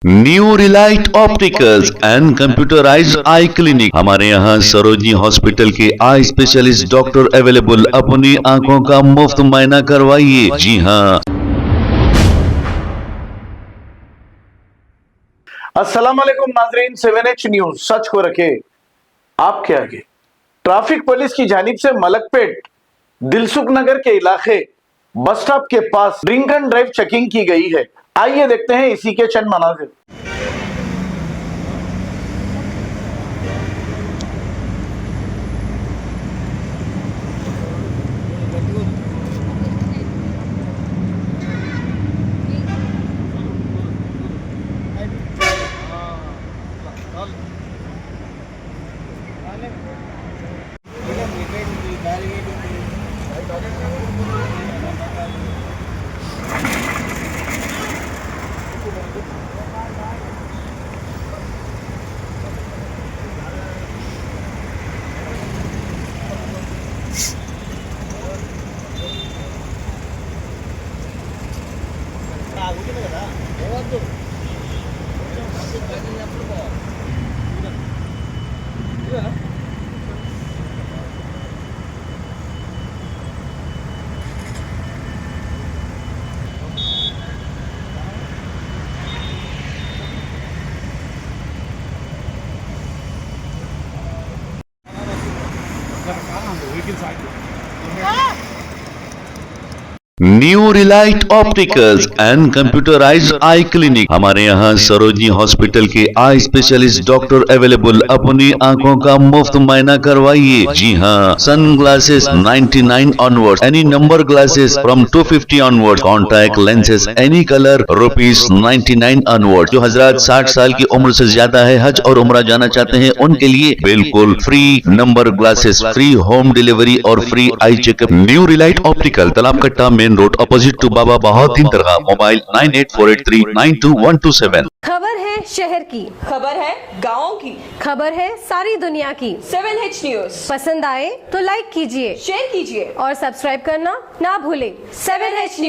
New relight opticals and computerized eye clinic. हमारे यहाँ Sarojini hospital के आई स्पेशलिस्ट डॉक्टर अवेलेबल। अपनी आंखों का मुफ्त मुआयना करवाइए। जी हाँ। अस्सलाम वालेकुम नाजरीन, 7H न्यूज सच को रखे आपके आगे। ट्रैफिक पुलिस की जानिब से मलकपेट दिलसुख नगर के इलाके बस स्टॉप के पास ड्रिंक एंड ड्राइव चेकिंग की गई है। आइए देखते हैं इसी के चंद मनाजिर। New relight opticals and computerized eye clinic. हमारे यहाँ सरोजनी हॉस्पिटल के आई स्पेशलिस्ट डॉक्टर अवेलेबल। अपनी आंखों का मुफ्त मुआयना करवाइए। जी हाँ। Sunglasses 99 onward, any number glasses from 250 onward, contact lenses any colour ₹99 onward. जो हजरात 60 साल की उम्र से ज्यादा है, हज और उम्रा जाना चाहते हैं, उनके लिए बिल्कुल free number glasses, free home delivery और free eye checkup. New relight optical, Talab Katta, main road, opposite to Baba Bahauddin dargah. Mobile 9848392127। खबर है शहर की, खबर है गाँव की, खबर है सारी दुनिया की। 7H न्यूज पसंद आए तो लाइक कीजिए, शेयर कीजिए और सब्सक्राइब करना ना भूलें। 7H news.